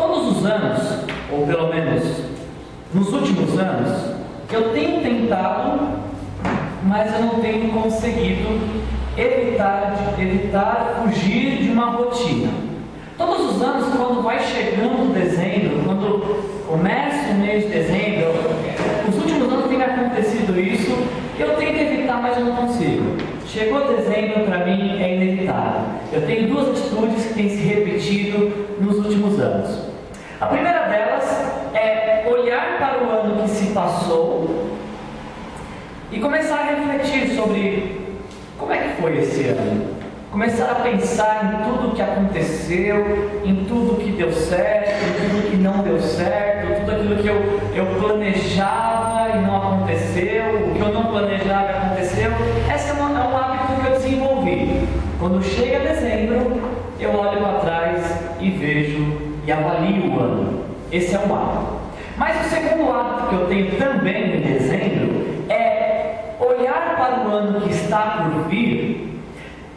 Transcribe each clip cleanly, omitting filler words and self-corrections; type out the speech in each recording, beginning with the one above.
Todos os anos, ou pelo menos nos últimos anos, eu tenho tentado, mas eu não tenho conseguido evitar fugir de uma rotina. Todos os anos, quando vai chegando dezembro, quando começa o mês de dezembro, nos últimos anos tem acontecido isso, eu tento evitar, mas eu não consigo. Chegou dezembro, para mim é inevitável. Eu tenho duas atitudes que têm se repetido nos últimos anos. A primeira delas é olhar para o ano que se passou e começar a refletir sobre como é que foi esse ano. Começar a pensar em tudo o que aconteceu, em tudo que deu certo, em tudo que não deu certo, tudo aquilo que eu planejava e não aconteceu, o que eu não planejava e aconteceu. Esse é um hábito que eu desenvolvi. Quando chega dezembro, eu olho para trás e vejo e avalio o ano. Esse é um hábito. Mas o segundo hábito que eu tenho também em dezembro é olhar para o ano que está por vir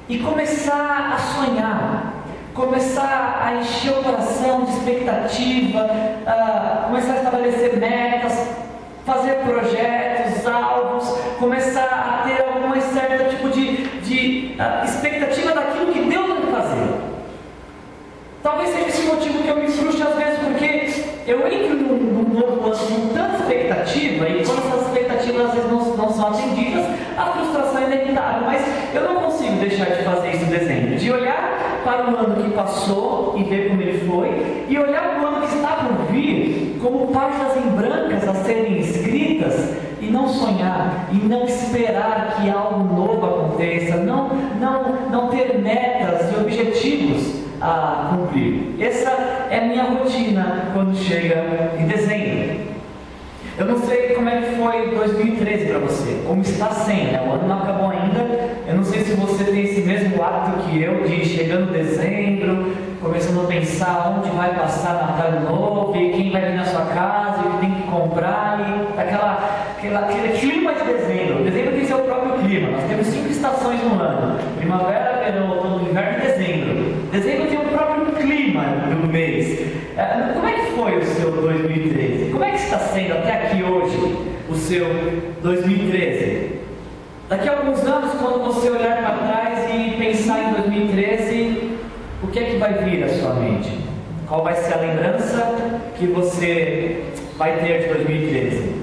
e começar a sonhar, começar a encher o coração de expectativa, começar a estabelecer metas, fazer projetos, alvos, começar a ter algum certo tipo de expectativa daquilo que Deus vai fazer. Talvez seja esse motivo que eu me frustro às vezes, porque eu entro num novo ano com tanta expectativa, e quando essas expectativas às vezes não são atendidas, a frustração é inevitável. Mas eu não consigo deixar de fazer isso em dezembro, de olhar para o ano que passou e ver como ele foi, e olhar para o ano que está por vir como páginas em brancas a serem escritas, e não sonhar, e não esperar que algo novo aconteça, não ter metas e objetivos a cumprir. Essa é a minha rotina quando chega em dezembro. Eu não sei como é que foi 2013 para você, como está sendo, né? O ano não acabou ainda. Eu não sei se você tem esse mesmo hábito que eu, de chegando dezembro, começando a pensar onde vai passar Natal Novo, e quem vai vir na sua casa, e o que tem que comprar, e aquele clima de dezembro. Dezembro tem seu próprio clima. Nós temos 5 estações no ano: primavera, verão, outono, inverno e dezembro. Dezembro tem o próprio clima do mês. Como é que foi o seu 2013? Como é que está sendo até aqui hoje o seu 2013? Daqui a alguns anos, quando você olhar para trás e pensar em 2013, o que é que vai vir à sua mente? Qual vai ser a lembrança que você vai ter de 2013?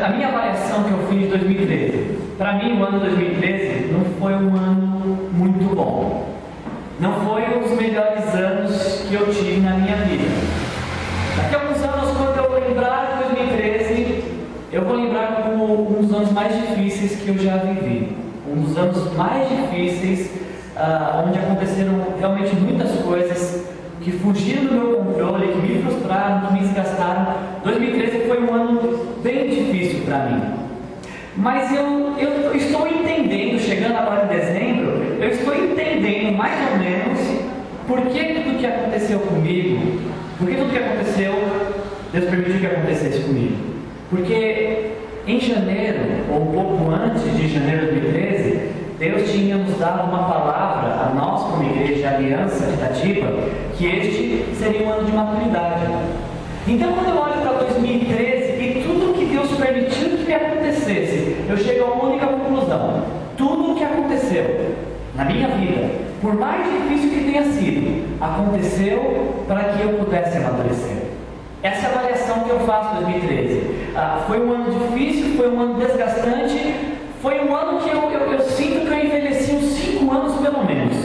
A minha avaliação que eu fiz de 2013, para mim o ano 2013 não foi um ano muito bom. Não foi um dos melhores anos que eu tive na minha vida. Daqui a alguns anos, quando eu lembrar de 2013, eu vou lembrar como um dos anos mais difíceis que eu já vivi. Um dos anos mais difíceis, onde aconteceram realmente muitas coisas que fugiram do meu controle, que me frustraram, que me desgastaram. 2013 foi um ano bem difícil para mim. Mas eu estou entendendo, chegando agora em dezembro, eu estou entendendo mais ou menos por que tudo que aconteceu comigo, por que tudo que aconteceu, Deus permitiu que acontecesse comigo. Porque em janeiro, ou um pouco antes de janeiro de 2013, Deus tinha nos dado uma palavra, a nós como igreja de Aliança de Itatiba, que este seria um ano de maturidade. Então, quando eu olho para 2013 e tudo que Deus permitiu que acontecesse, eu chego a uma única conclusão: tudo o que aconteceu na minha vida, por mais difícil que tenha sido, aconteceu para que eu pudesse amadurecer. Essa é a avaliação que eu faço em 2013. Foi um ano difícil, foi um ano desgastante, foi um ano que eu sinto que eu envelheci uns 5 anos pelo menos.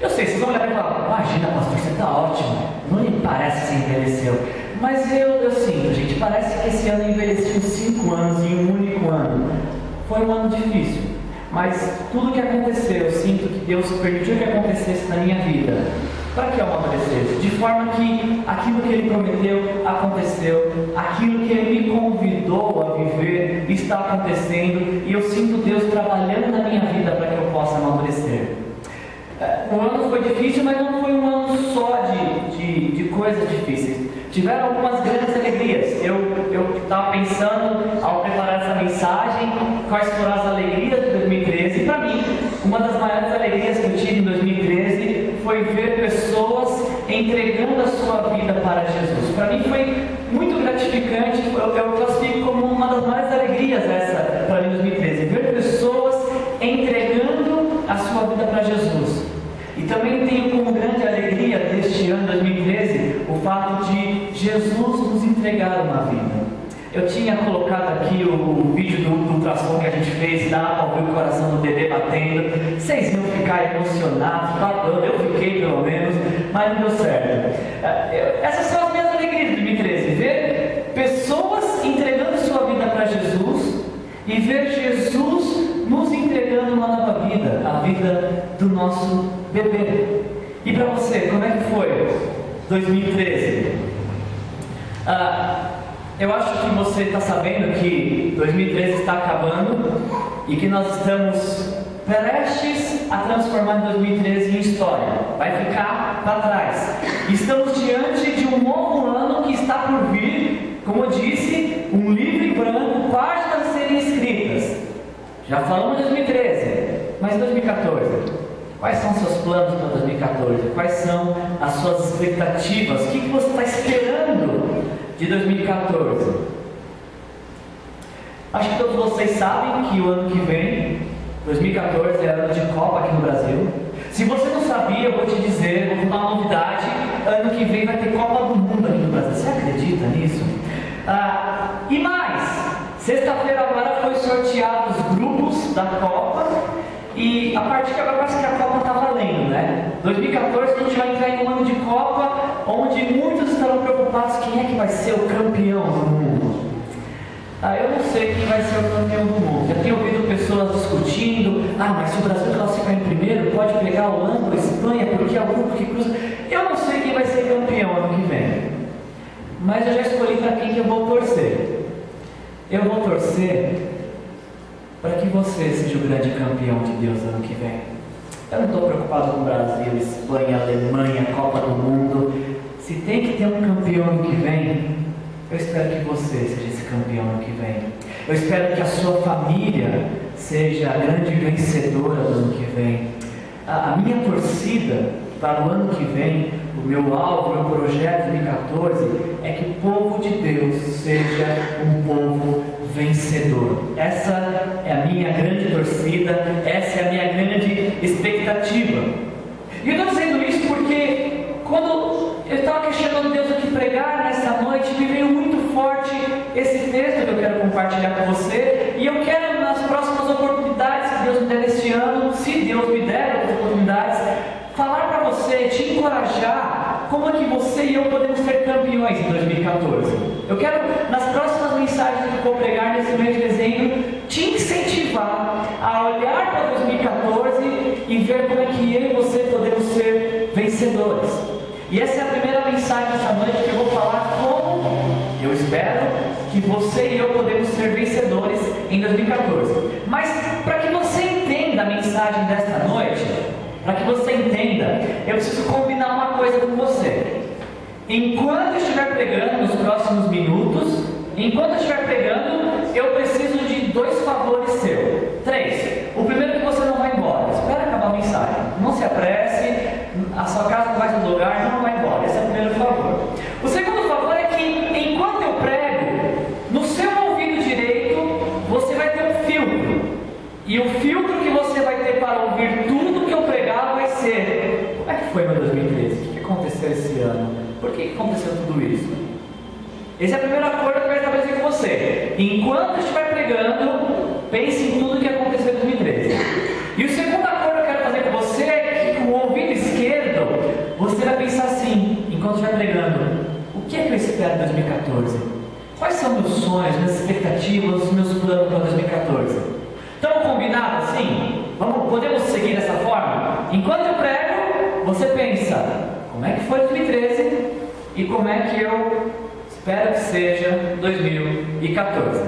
Eu sei, vocês vão olhar e falar: imagina, pastor, você está ótimo, não me parece que você envelheceu. Mas eu sinto, gente, parece que esse ano eu envelheci uns 5 anos em um único ano. Foi um ano difícil, mas tudo que aconteceu, eu sinto que Deus permitiu que acontecesse na minha vida, para que eu amadurecesse, de forma que aquilo que Ele prometeu aconteceu, aquilo que Ele me convidou a viver está acontecendo, e eu sinto Deus trabalhando na minha vida para que eu possa amadurecer. O ano foi difícil, mas não foi um ano só de coisas difíceis. Tiveram algumas grandes alegrias. Eu estava pensando, ao preparar essa mensagem, quais foram as alegrias de 2013. E para mim, uma das maiores alegrias que eu tive em 2013 foi ver pessoas entregando a sua vida para Jesus. Para mim foi muito gratificante, eu classifico como uma das maiores alegrias essa para mim em 2013, ver pessoas entregando a sua vida para Jesus. E também tenho como grande alegria deste ano 2013 o fato de Jesus nos entregar uma vida. Eu tinha colocado aqui o vídeo do ultrassom que a gente fez, dá para ouvir o coração do bebê batendo. Vocês iam ficar emocionados, babando, eu fiquei pelo menos, mas não deu certo. Essas são as minhas alegrias de 2013, ver pessoas entregando sua vida para Jesus e ver Jesus nos entregando uma nova vida, a vida do nosso bebê. E para você, como é que foi 2013? Eu acho que você está sabendo que 2013 está acabando e que nós estamos prestes a transformar 2013 em história. Vai ficar para trás. Estamos diante de um novo ano que está por vir, como eu disse, um livro em branco, páginas a serem escritas. Já falamos de 2013, mas 2014? Quais são os seus planos para 2014? Quais são as suas expectativas? O que você está esperando de 2014? Acho que todos vocês sabem que o ano que vem, 2014, é ano de Copa aqui no Brasil. Se você não sabia, eu vou te dizer, vou dar uma novidade: ano que vem vai ter Copa do Mundo aqui no Brasil. Você acredita nisso? E mais, sexta-feira agora foi sorteado os grupos da Copa. E a partir de agora parece que a Copa está valendo, né? 2014 a gente vai entrar em um ano de Copa, onde muitos estarão preocupados quem é que vai ser o campeão do mundo. Eu não sei quem vai ser o campeão do mundo. Já tenho ouvido pessoas discutindo: mas se o Brasil classificar em primeiro, pode pegar a Holanda ou a Espanha, porque é o grupo que cruza. Eu não sei quem vai ser campeão ano que vem, mas eu já escolhi para quem que eu vou torcer. Eu vou torcer para que você seja o grande campeão de Deus ano que vem. Eu não estou preocupado com o Brasil, Espanha, Alemanha, Copa do Mundo. Se tem que ter um campeão ano que vem, eu espero que você seja esse campeão ano que vem. Eu espero que a sua família seja a grande vencedora do ano que vem. A minha torcida para o ano que vem, o meu alvo, o meu projeto de 2014, é que o povo de Deus seja um povo vencedor. Essa é a minha grande torcida, essa é a minha grande expectativa. E eu estou dizendo isso porque quando eu estava questionando Deus o que pregar nessa noite, me veio muito forte esse texto que eu quero compartilhar com você, e eu quero, nas próximas oportunidades que Deus me der neste ano, se Deus me der outras oportunidades, falar para você, te encorajar como é que você e eu podemos ser campeões em 2014. Eu quero, nas próximas mensagens que eu vou pregar nesse mês de dezembro, te incentivar a olhar para 2014 e ver como é que eu e você podemos ser vencedores. E essa é a primeira mensagem dessa noite que eu vou falar como eu espero que você e eu podemos ser vencedores em 2014. Mas para que você entenda a mensagem desta noite, para que você entenda, eu preciso combinar uma coisa com você. Enquanto eu estiver pregando nos próximos minutos, enquanto eu estiver pregando, eu preciso de 2 favores seus. 3. O primeiro é que você não vai embora. Espera acabar a mensagem. Não se apresse, a sua casa não vai ser lugar, não vai embora. Esse é o primeiro favor. O segundo favor é que, enquanto eu prego, no seu ouvido direito, você vai ter um filtro. E o filtro que você vai ter para ouvir tudo que eu pregar vai ser: como é que foi meu 2013? O que aconteceu esse ano? Por que aconteceu tudo isso? Esse é o primeiro acordo que eu quero estabelecer com você. Enquanto eu estiver pregando, pense em tudo que aconteceu em 2013. E o segundo acordo que eu quero fazer com você é que com o ouvido esquerdo, você vai pensar assim, enquanto estiver pregando: o que é que eu espero em 2014? Quais são meus sonhos, minhas expectativas, meus planos para 2014? Estamos combinados assim? Podemos seguir dessa forma? Enquanto eu prego, você pensa: como é que foi 2013 e como é que eu espero que seja 2014.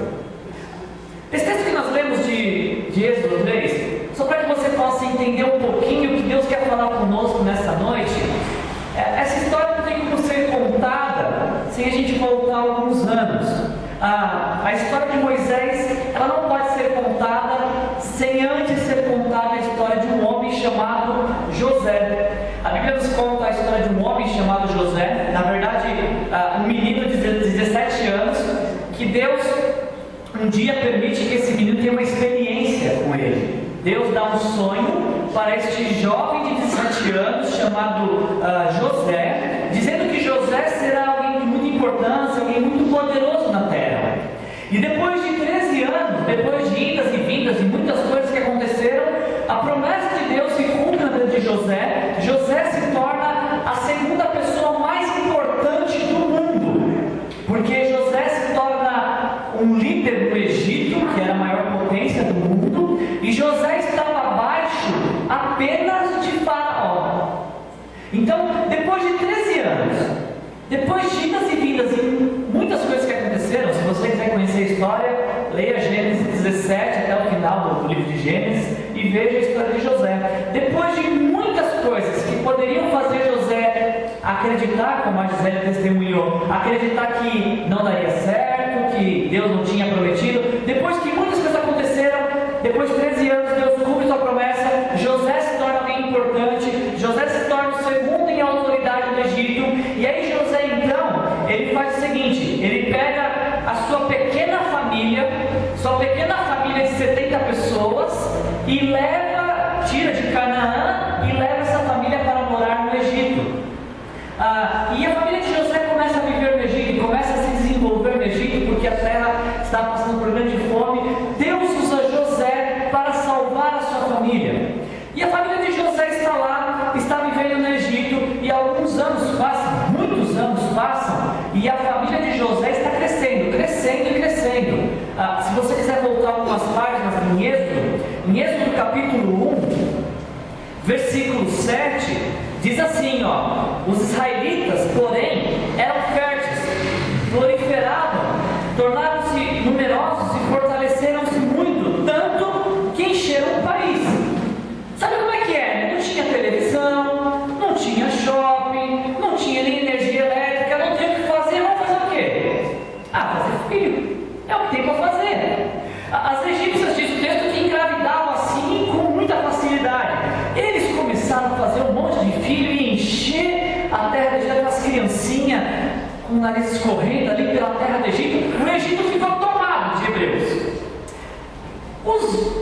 Esse texto que nós lemos de Êxodo 3, só para que você possa entender um pouquinho o que Deus quer falar conosco nessa noite, essa história não tem como ser contada sem a gente voltar alguns anos. A história de Moisés, ela não pode ser contada sem antes ser contada a história de um um dia permite que esse menino tenha uma experiência com ele. Deus dá um sonho para este jovem de 17 anos chamado José, dizendo que José será alguém de muita importância, alguém muito poderoso na terra. E depois de 13 anos, depois de idas e vindas e muitas coisas que aconteceram, a promessa de Deus se cumpre na vida de José. José se torna a segunda pessoa mais importante do mundo, porque José se torna um líder no Egito, que era a maior potência do mundo, e José estava abaixo apenas de Faraó. Então, depois de 13 anos, depois de idas e vindas e muitas coisas que aconteceram, se você quiser conhecer a história, leia Gênesis 17 até o final do livro de Gênesis e veja a história de José. Depois de muitas coisas que poderiam fazer José acreditar, como a Gisele testemunhou, acreditar que não daria certo, que Deus não tinha prometido, depois que muitas coisas aconteceram, depois de 13 anos, Deus cumpre sua promessa, José se torna alguém importante, José se torna o segundo em autoridade do Egito, e aí José então, ele faz o seguinte, ele pega a sua pequena família de 70 pessoas, e tira de Canaã e leva essa família para morar no Egito. E a família de José começa a viver no Egito, começa a se desenvolver no Egito, porque a terra estava passando por grande fome. Deus usa José para salvar a sua família. E a família de José está lá, está vivendo no Egito, e alguns anos passam, muitos anos passam, e a família de José está crescendo. Se você quiser voltar algumas páginas em Êxodo capítulo 1, versículo 7, diz assim, os israelitas, porém, eram férteis, proliferavam, tornaram-se numerosos e fortaleceram-se muito, tanto que encheram o país. Sabe como é que é? Não tinha televisão, não tinha shopping, não tinha nem energia elétrica, não tinha o que fazer. Vamos fazer o quê? Fazer filho. É o que tem para fazer. As egípcias, diz o texto, que engravidavam assim com muita facilidade. Eles começaram a fazer um monte de filho e encher a terra do Egito, aquelas criancinhas com o nariz escorrendo ali pela terra do Egito. O Egito ficou tomado de hebreus. Os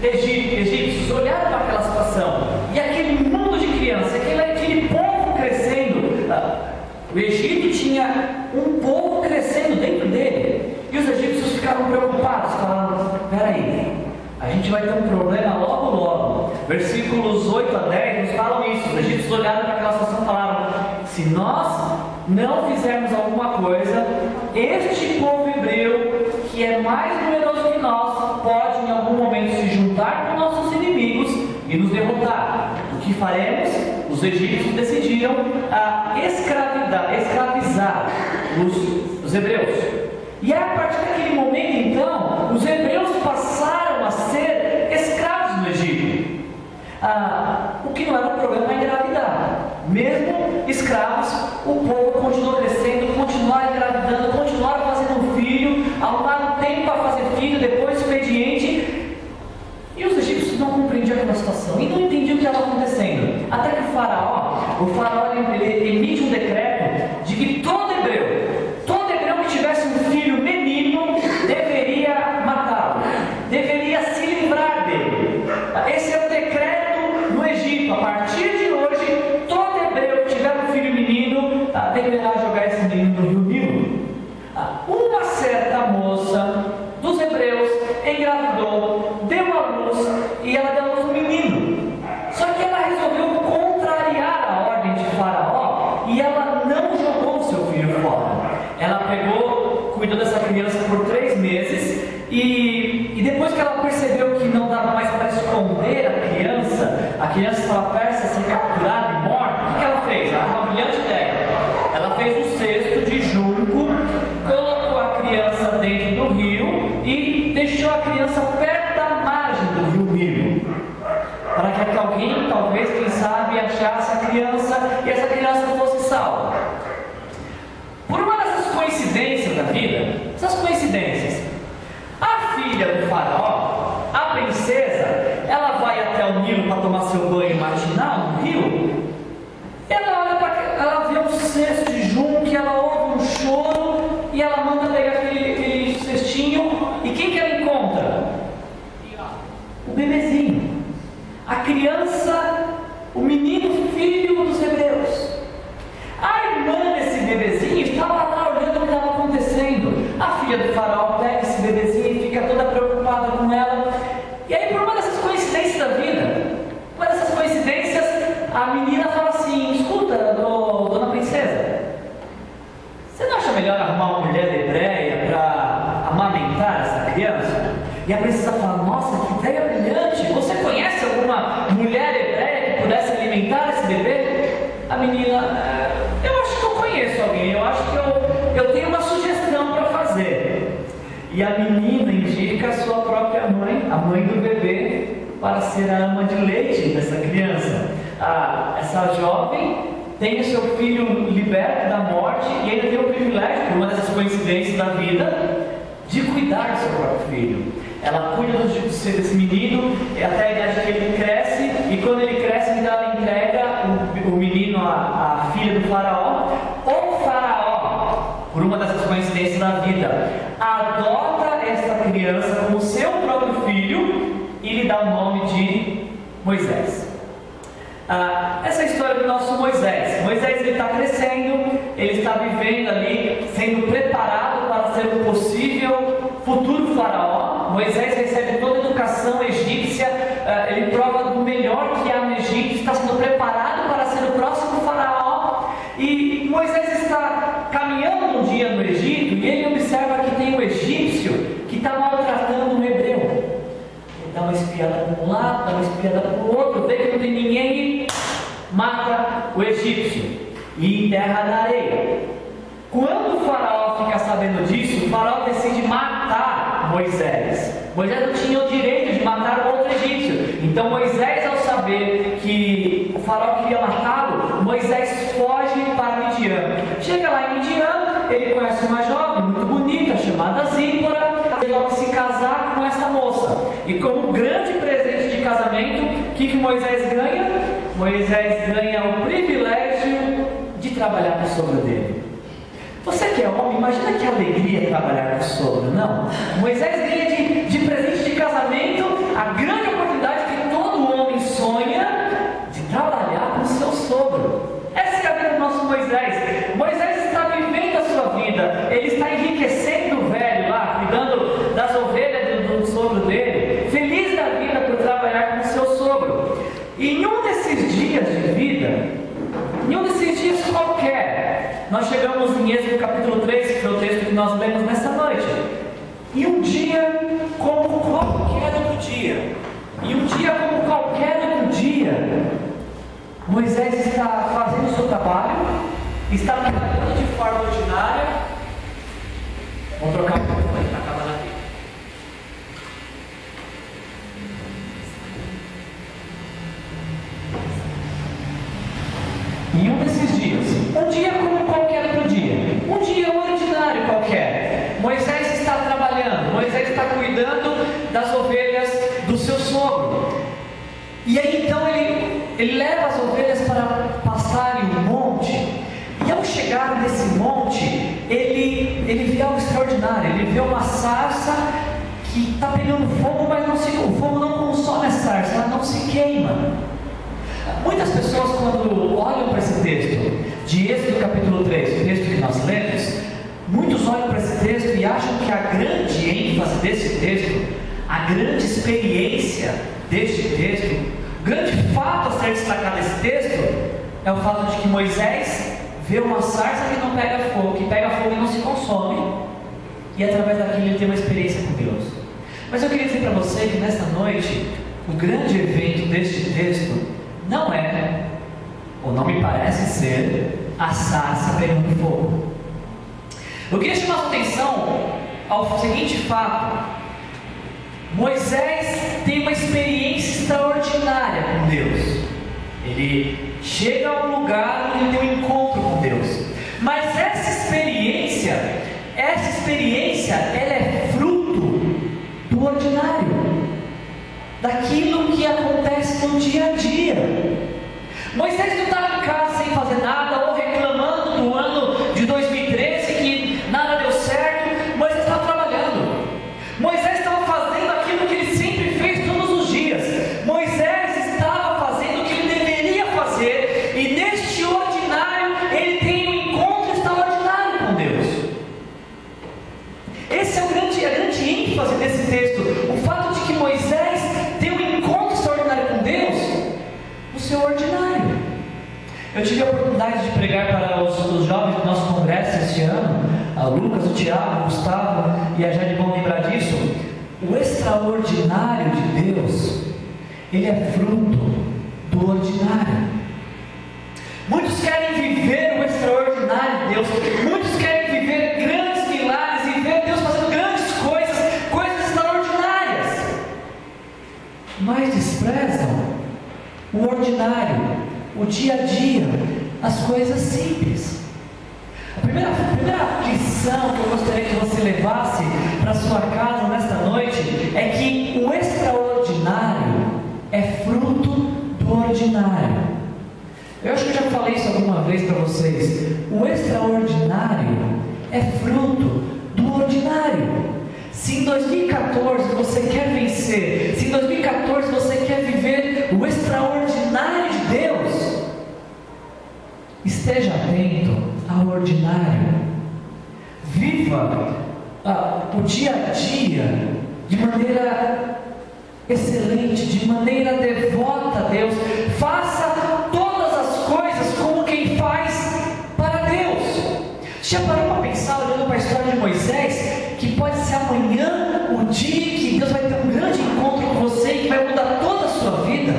egípcios olharam para aquela situação, e aquele mundo de crianças, aquele povo crescendo. O Egito tinha um povo crescendo dentro dele, e os egípcios ficaram preocupados, falaram, peraí, a gente vai ter um problema logo. Versículos 8 a 10 nos falam isso. Os egípcios olharam para aquela situação e falaram, se nós não fizermos alguma coisa, este povo hebreu, que é mais numeroso que nós, pode em algum momento se juntar com nossos inimigos e nos derrotar. O que faremos? Os egípcios decidiram escravizar os hebreus. E a partir daquele momento, então, os hebreus passaram a ser escravos no Egito. O que não era um problema engravidar. Mesmo escravos, o povo continuou crescendo, continuaram engravidando, continuaram fazendo filho, arrumaram tempo para fazer filho, depois expediente. E os egípcios não compreendiam aquela situação e não entendiam o que estava acontecendo. Até que o faraó ele emite um decreto de que todo hebreu que tivesse um filho menino deveria matá-lo, deveria se livrar dele. Esse é o decreto no Egito. A partir de hoje, todo hebreu que tiver um filho menino deverá jogar esse menino no rio Nilo. Uma certa moça dos hebreus engravidou, deu à luz, e ela deu à luz um menino. Só que ela resolveu contrariar a ordem de Faraó e ela não jogou o seu filho fora. Ela cuidou dessa criança por 3 meses e depois que ela percebeu que não dava mais para esconder a criança estava prestes a ser capturada e morta. O que ela fez? Ela teve uma brilhante ideia. Ela fez um cesto de junco, colocou a criança dentro do rio e deixou a criança perto da margem do rio Nilo, para que alguém, talvez, quem sabe, achasse a criança e essa criança fosse salva. Por uma dessas coincidências da vida, a filha do faraó, a princesa, ela vai até o Nilo para tomar seu banho matinal no rio. Ela vê um cesto de junco, ela ouve um choro e ela manda pegar aquele cestinho. E quem E a princesa fala: nossa, que ideia brilhante! Você conhece alguma mulher hebreia que pudesse alimentar esse bebê? A menina: eu acho que eu conheço alguém, eu acho que eu tenho uma sugestão para fazer. E a menina indica a sua própria mãe, a mãe do bebê, para ser a ama de leite dessa criança. Essa jovem tem o seu filho liberto da morte e ainda tem o privilégio, por uma dessas coincidências da vida, de cuidar do seu próprio filho. Ela cuida desse menino até a idade que ele cresce, e quando ele cresce, então ela entrega o menino à filha do faraó. O faraó, por uma dessas coincidências da vida, adota esta criança como seu próprio filho e lhe dá o nome de Moisés. Essa é a história do nosso Moisés. Moisés, ele está crescendo, ele está vivendo ali, sendo preparado para ser o possível futuro faraó. Moisés recebe toda a educação egípcia, ele prova do melhor que há no Egito, está sendo preparado para ser o próximo faraó. E Moisés está caminhando um dia no Egito e ele observa que tem um egípcio que está maltratando um hebreu. Dá uma espiada para um lado, dá uma espiada para o outro, vê que não tem ninguém e mata o egípcio e enterra na areia. Quando o faraó fica sabendo disso, o faraó decide matar Moisés. Moisés não tinha o direito de matar o outro egípcio. Então Moisés, ao saber que o faraó queria matá-lo, Moisés foge para Midian. Chega lá em Midian, ele conhece uma jovem muito bonita chamada Zípora. Ele logo se casar com essa moça. E como grande presente de casamento, o que Moisés ganha? Moisés ganha o privilégio de trabalhar com o sogro dele. Você que é homem, imagina que alegria trabalhar com o sogro, não? Moisés ganha de presente de casamento a grande oportunidade que todo homem sonha de trabalhar com o seu sogro. Essa é a vida do nosso Moisés. Moisés está vivendo a sua vida, ele está enriquecendo o velho lá, cuidando das ovelhas do sogro dele, feliz da vida por trabalhar com o seu sogro. E em um desses dias de vida, em um desses dias qualquer, nós chegamos em Êxodo capítulo 3, que foi o texto que nós lemos nesta noite. E um dia como qualquer outro dia, Moisés está fazendo o seu trabalho, está trabalhando de forma ordinária. Vamos trocar o microfone, está acabando aqui. Em um desses dias, um dia como qualquer outro dia, um dia ordinário qualquer, Moisés está trabalhando, Moisés está cuidando das ovelhas do seu sogro. E aí então ele leva as ovelhas para passarem um monte, e ao chegar nesse monte, ele vê algo extraordinário. Ele vê uma sarça que está pegando fogo, mas o fogo não consome a sarça, ela não se queima. Muitas pessoas, quando olham para esse texto de Êxodo capítulo 3, o texto que nós lemos, muitos olham para esse texto e acham que a grande ênfase desse texto, a grande experiência deste texto, o grande fato a ser destacado desse texto é o fato de que Moisés vê uma sarça que não pega fogo, que pega fogo e não se consome, e através daquilo ele tem uma experiência com Deus. Mas eu queria dizer para você que nesta noite, o grande evento deste texto não é, ou não me parece ser, a sarça pegando fogo. Eu queria chamar a sua atenção ao seguinte fato: Moisés tem uma experiência extraordinária com Deus. Ele chega a um lugar onde ele tem um encontro com Deus. Mas essa experiência, ela é fruto do ordinário, daquilo que acontece no dia a dia. Moisés não estava em casa sem fazer nada, ou reclamando do ano de 2013 que nada deu certo. Moisés estava trabalhando. Moisés estava fazendo aquilo que ele sempre fez todos os dias. Moisés estava fazendo o que ele deveria fazer, e neste ordinário ele tem um encontro extraordinário com Deus. Esse é a grande ênfase desse texto, o fato de que Moisés tem um encontro extraordinário com Deus no seu ordinário. Eu tive a oportunidade de pregar para os jovens do nosso congresso este ano, a Lucas, o Tiago, o Gustavo e a Jade vão lembrar disso. o extraordinário de Deus, ele é fruto do ordinário. Muitos querem viver o extraordinário de Deus, muitos querem viver grandes milagres e ver Deus fazendo grandes coisas, coisas extraordinárias, mas desprezam o ordinário, o dia a dia, as coisas simples. A primeira lição que eu gostaria que você levasse para sua casa nesta noite é que o extraordinário é fruto do ordinário. Eu acho que eu já falei isso alguma vez para vocês. O extraordinário é fruto do ordinário. Se em 2014 você quer vencer, se em 2014 você quer viver o extraordinário de Deus, esteja atento ao ordinário. Viva o dia a dia de maneira excelente, de maneira devota a Deus. Faça todas as coisas como quem faz para Deus. Já parou para pensar, olhando para a história de Moisés, que pode ser amanhã o dia que Deus vai ter um grande encontro com você e que vai mudar toda a sua vida?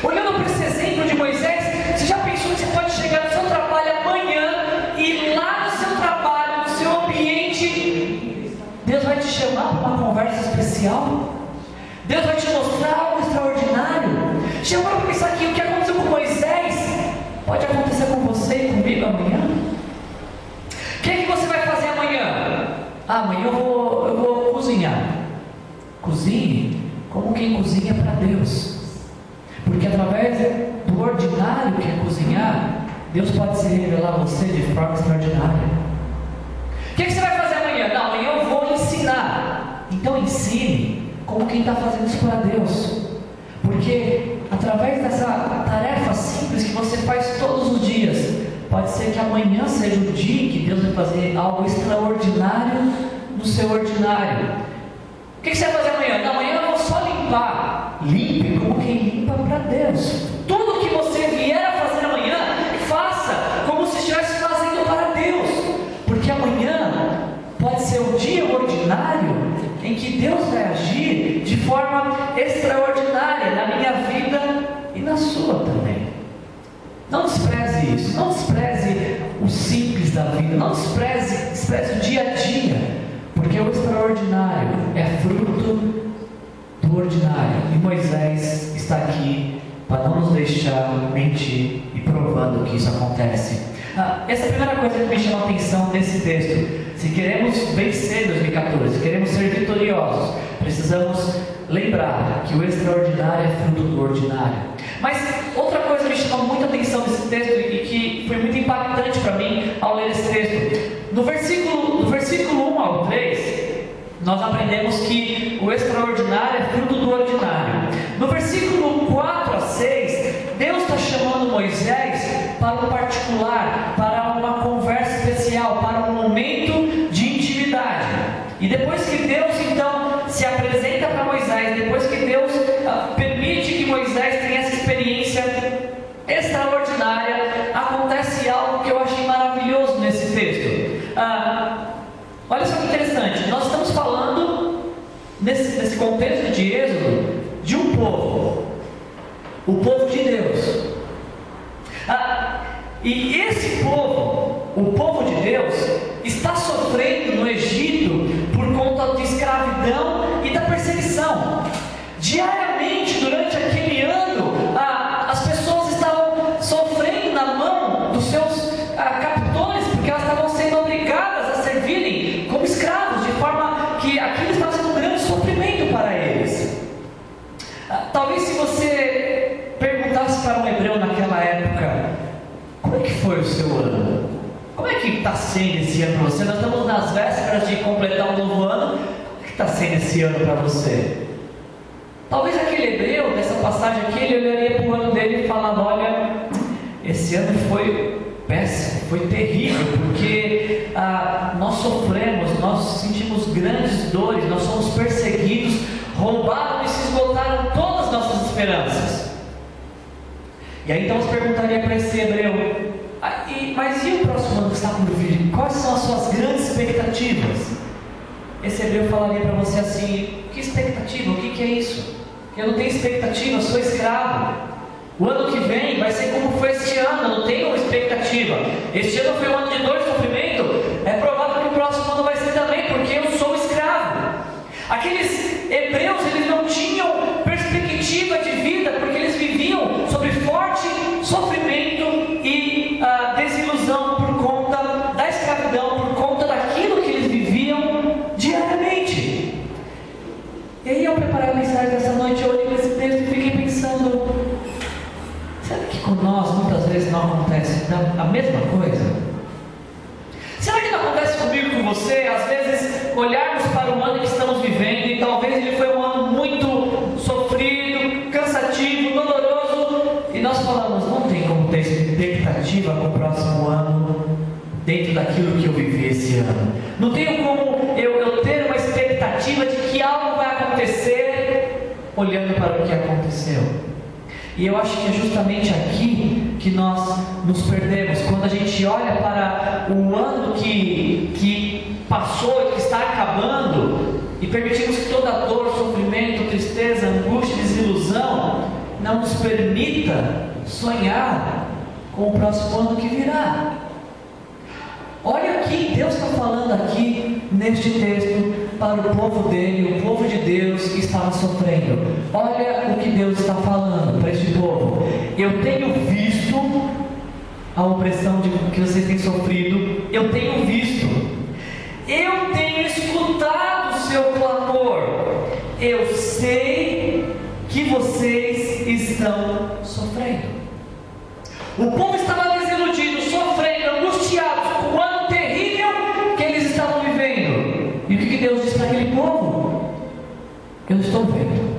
Olhando para esse exemplo de Moisés, você já pensou que você pode chegar no seu trabalho amanhã e lá no seu trabalho, no seu ambiente, Deus vai te chamar para uma conversa especial? Deus vai te mostrar algo extraordinário? Já parou para pensar que o que aconteceu com Moisés pode acontecer com você e comigo amanhã? O que é que você vai fazer amanhã? Amanhã eu vou cozinhar. Cozinhe como quem cozinha para Deus, porque através do ordinário que é cozinhar, Deus pode se revelar a você de forma extraordinária. O que você vai fazer amanhã? Não, amanhã eu vou ensinar. Então ensine como quem está fazendo isso para Deus, porque através dessa tarefa simples que você faz todos os dias, pode ser que amanhã seja o dia que Deus vai fazer algo extraordinário no seu ordinário. O que você vai fazer amanhã? Não, amanhã eu vou só limpar. Limpe como quem limpa para Deus. Tudo que você vier a fazer amanhã, faça como se estivesse fazendo para Deus, porque amanhã pode ser o dia ordinário em que Deus vai agir de forma extraordinária na minha vida e na sua também. Não despreze isso, não despreze o simples da vida, não despreze o dia a dia, porque o extraordinário é fruto do ordinário, e Moisés está aqui para não nos deixar mentir e provando que isso acontece. Essa é a primeira coisa que me chama a atenção nesse texto. Se queremos vencer 2014, se queremos ser vitoriosos, precisamos lembrar que o extraordinário é fruto do ordinário. Mas outra coisa que me chamou muita atenção nesse texto e que foi muito impactante para mim ao ler esse texto, no versículo 1 ao 3, nós aprendemos que o extraordinário é fruto do ordinário. No versículo 4 a 6, Deus está chamando Moisés para um particular, para uma conversa especial, para um momento de intimidade. E depois que Deus então se apresenta para Moisés, depois que Deus permite que Moisés tenha essa experiência extraordinária, acontece algo que eu achei maravilhoso nesse texto. Olha só que interessante, nós estamos falando nesse contexto de Êxodo de um povo, o povo de Deus. E esse povo, o povo de Deus, está sofrendo no Egito por conta de escravidão e da perseguição. Diariamente, durante aquele ano, as pessoas estavam sofrendo na mão dos seus captores, porque elas estavam sendo obrigadas a servirem como escravos, de forma que aquilo estava sendo um grande sofrimento para eles. Talvez se você perguntasse para um hebreu naquela época, como é que foi o seu ano? Como é que está sendo esse ano para você? Nós estamos nas vésperas de completar um novo ano. Como é que está sendo esse ano para você? Talvez aquele hebreu, nessa passagem aqui, ele olharia para o ano dele e falava: olha, esse ano foi péssimo, foi terrível, porque nós sofremos, nós sentimos grandes dores, nós somos perseguidos, roubaram e se esgotaram todas as nossas esperanças. E aí então você perguntaria para esse hebreu: mas e o próximo ano que está por vir? Quais são as suas grandes expectativas? esse hebreu falaria para você assim: que expectativa? O que é isso? Eu não tenho expectativa, eu sou escravo. O ano que vem vai ser como foi este ano, eu não tenho expectativa. Este ano foi um ano de dor e sofrimento, é provável que o próximo ano vai ser também, porque eu sou escravo. Aqueles hebreus, eles não tinham perspectiva de vida, porque eles viviam sob forte sofrimento e desilusão por conta da escravidão, por conta daquilo que eles viviam diariamente. E aí, ao preparar a mensagem dessa noite, eu olhei para esse texto e fiquei pensando: será que com nós muitas vezes não acontece a mesma coisa? Será que não acontece comigo e com você, às vezes, olharmos para o ano que estamos vivendo e talvez ele foi um ano muito sofrido, cansativo, doloroso, e nós falamos: não tem como ter expectativa com o próximo ano dentro daquilo que eu vivi esse ano. Não tenho como eu ter uma expectativa de que algo vai acontecer olhando para o que aconteceu. E eu acho que é justamente aqui que nós nos perdemos, quando a gente olha para o ano que passou e que está acabando, e permitimos que toda dor, sofrimento, tristeza, angústia, desilusão não nos permita sonhar com o próximo ano que virá. Olha aqui, Deus está falando aqui neste texto para o povo dele, o povo de Deus que estava sofrendo. Olha o que Deus está falando para este povo: eu tenho visto a opressão que vocês têm sofrido, eu tenho visto, eu tenho escutado o seu clamor, eu sei que vocês estão sofrendo. O povo estava desiludido, sofrendo, angustiado com o ano terrível que eles estavam vivendo. E o que Deus disse para aquele povo? Eu estou vendo.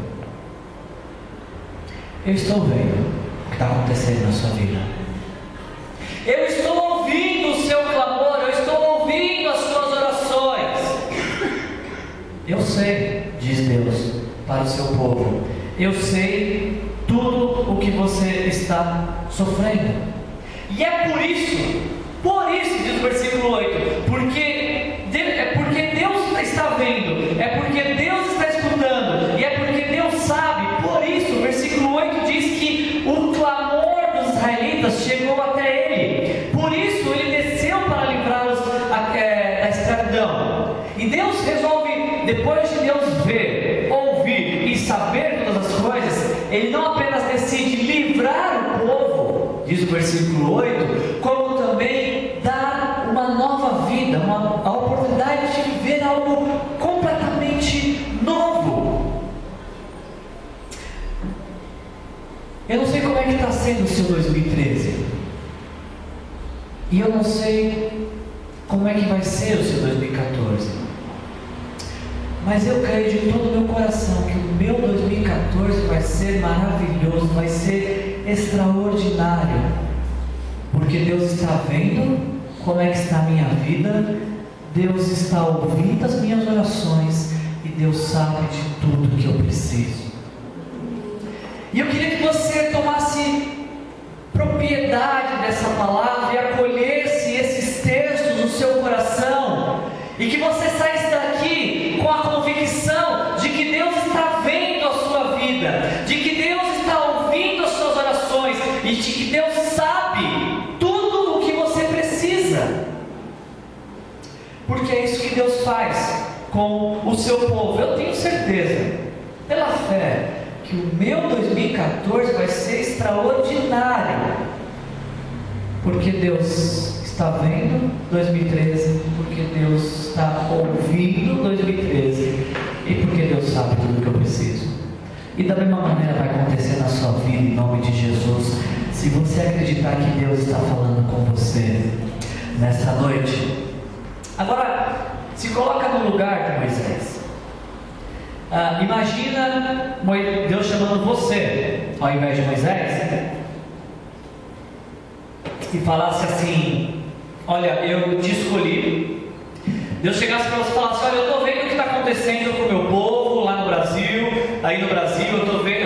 Eu estou vendo o que está acontecendo na sua vida. Eu estou ouvindo o seu clamor, eu estou ouvindo as suas orações. Eu sei, diz Deus para o seu povo, eu sei tudo o que você está sofrendo. E é por isso, diz o versículo 8, porque Deus está vendo, é porque Deus está escutando, e é porque Deus sabe. Por isso, o versículo 8 diz que o clamor dos israelitas chegou até ele, por isso ele desceu para livrá-los da escravidão. E Deus resolve, depois de Deus ver, ouvir e saber todas as coisas, ele não apenas decide livrar o povo, diz o versículo 8, como também dar uma nova vida, a oportunidade de viver algo completamente novo. Eu não sei como é que está sendo o seu 2013, e eu não sei como é que vai ser o seu 2014, mas eu creio de todo o meu coração que o meu 2014 vai ser maravilhoso, vai ser extraordinário, porque Deus está vendo como é que está a minha vida, Deus está ouvindo as minhas orações, e Deus sabe de tudo que eu preciso. E eu queria que você tomasse propriedade dessa palavra e acolhesse esses textos no seu coração, e que você saísse daqui com a convicção de que Deus está vendo a sua vida, de que Deus está ouvindo as suas orações, e de que Deus sabe tudo o que você precisa, porque é isso que Deus faz com o seu povo. Eu tenho certeza, pela fé, que o meu 2014 vai ser extraordinário, porque Deus está vendo 2013, porque Deus está ouvindo 2013, e porque Deus sabe tudo o que eu preciso. E da mesma maneira vai acontecer na sua vida, em nome de Jesus, se você acreditar que Deus está falando com você nesta noite. Agora, se coloca no lugar de Moisés. Imagina Deus chamando você ao invés de Moisés e falasse assim: olha, eu te escolhi. Deus chegasse para você e falasse: olha, eu estou vendo o que está acontecendo com o meu povo lá no Brasil, aí no Brasil, eu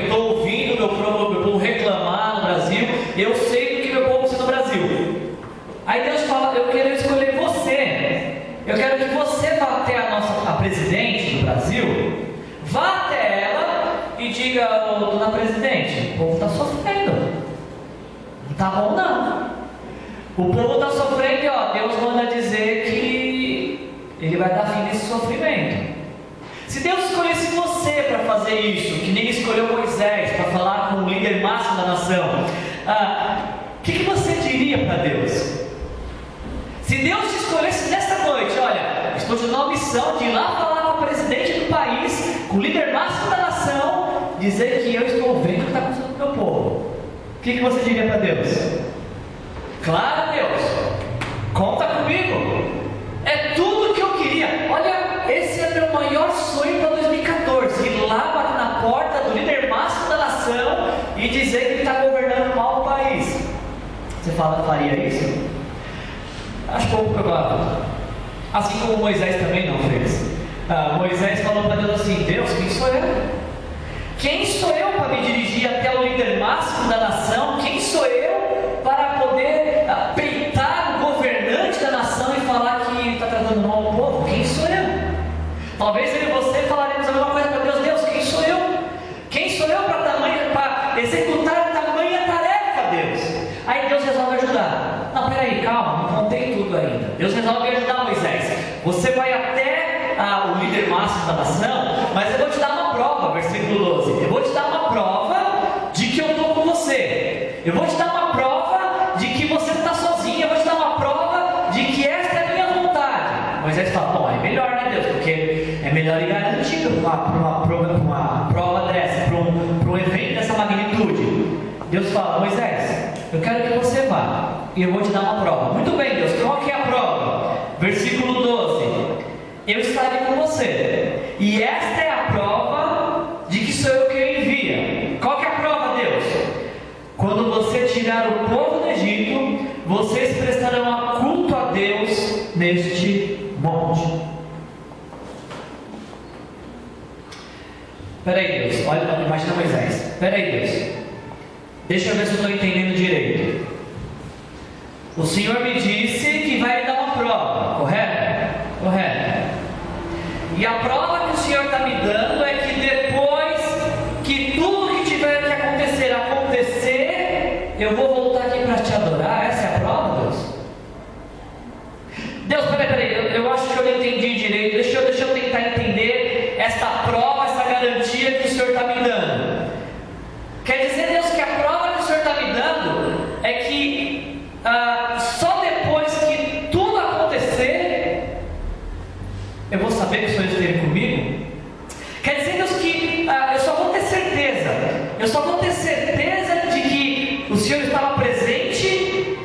estou ouvindo meu povo reclamar no Brasil, eu sei do que meu povo precisa no Brasil. Aí Deus fala: eu quero escolher você, eu quero que você vá até a a presidente do Brasil, vá até ela e diga: "Ô, dona presidente, o povo está sofrendo, não está bom não. O povo está sofrendo e ó, Deus manda dizer que Ele vai dar fim nesse sofrimento. Se Deus escolhesse você para fazer isso, que nem escolheu Moisés para falar com o líder máximo da nação, o que você diria para Deus? Se Deus te escolhesse nesta noite, olha, estou te dando uma missão de ir lá falar com o presidente do país, com o líder máximo da nação, dizer que eu estou vendo o que está acontecendo com o meu povo, o que você diria para Deus? Claro, Deus, conta comigo, é tudo que eu queria. Olha, esse é meu maior sonho para 2014, ir lá bater na porta do líder máximo da nação e dizer que ele está governando mal o país. Você faria isso? Acho pouco provável. Assim como Moisés também não fez. Moisés falou para Deus assim: Deus, quem sou eu? Quem sou eu para me dirigir até o líder máximo da nação? Quem sou eu para poder peitar o governante da nação e falar que ele está tratando mal o povo? Quem sou eu? Talvez eu e você falaremos a mesma coisa para Deus: Deus, quem sou eu? Quem sou eu para executar tamanha tarefa, Deus? Aí Deus resolve ajudar. Não, peraí, calma, não contei tudo ainda. Deus resolve ajudar Moisés. Você vai até o líder máximo da nação, mas eu vou te dar uma prova, versículo 12. Eu vou te dar uma prova de que eu estou com você. Eu vou te dar uma prova de que você não está sozinho. Eu vou te dar uma prova de que esta é a minha vontade. Moisés fala: bom, é melhor, né, Deus? Porque é melhor ir garantido para uma prova dessa, para um evento dessa magnitude. Deus fala: Moisés, eu quero que você vá e eu vou te dar uma prova. Muito bem, Deus, qual que é a prova? Versículo 12: eu estarei com você, e esta é a prova de que sou eu quem envia. Qual que é a prova, Deus? Quando você tirar o povo do Egito, vocês prestarão culto a Deus neste monte. Peraí, Deus, olha, imagina Moisés. Peraí, Deus, deixa eu ver se eu estou entendendo direito. O Senhor me disse que vai me dar uma prova, correto? Correto. E a prova que o Senhor está me dando é que depois que tudo que tiver que acontecer, eu vou voltar aqui para te adorar. Essa é a prova, Deus? Deus, peraí, eu acho que eu não entendi direito. Deixa eu tentar entender esta prova, essa garantia que o Senhor está me dando. Quer dizer, Deus, que a prova que o Senhor está me dando é que só depois que tudo acontecer, eu vou saber que o Senhor esteve comigo? Quer dizer, Deus, que eu só vou ter certeza. Eu só vou ter certeza de que o Senhor estava presente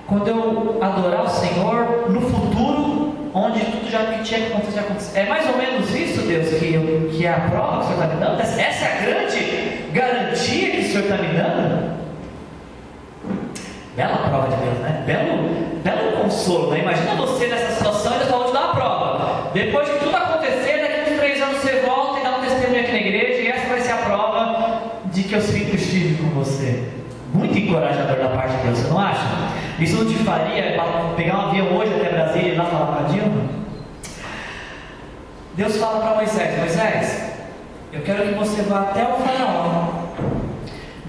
quando eu adorar o Senhor no futuro, onde tudo já que tinha que acontecer. É mais ou menos isso, Deus, que é a prova que o Senhor está me dando? Essa é a grande garantia que o Senhor está me dando? Bela prova de Deus, né? Belo consolo, né? Imagina você nessa situação e Deus falou: te dar uma prova. Depois de tudo acontecer, daqui a 3 anos você volta e dá um testemunho aqui na igreja, e essa vai ser a prova de que eu sempre estive com você. Muito encorajador da parte de Deus, você não acha? Isso não te faria pegar um avião hoje até Brasília e ir lá falar com a Dilma? Deus fala para Moisés: Moisés, eu quero que você vá até o faraó,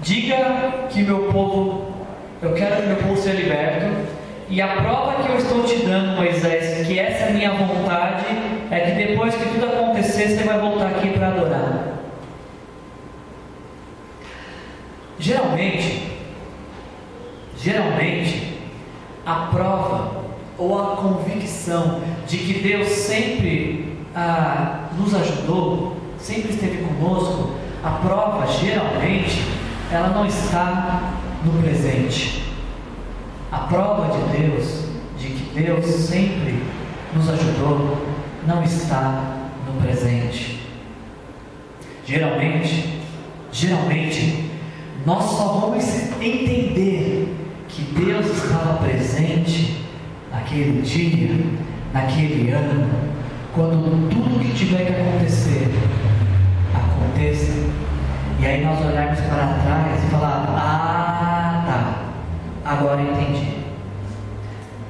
diga que eu quero que meu povo seja liberto, e a prova que eu estou te dando, Moisés, que essa é a minha vontade, é que depois que tudo acontecer, você vai voltar aqui para adorar. Geralmente, a prova ou a convicção de que Deus sempre nos ajudou, sempre esteve conosco, a prova geralmente ela não está no presente. A prova de Deus, de que Deus sempre nos ajudou, não está no presente. Geralmente, nós só vamos entender que Deus estava presente naquele dia, naquele ano, quando tudo que tiver que acontecer, aconteça. E aí nós olharmos para trás e falar: agora entendi.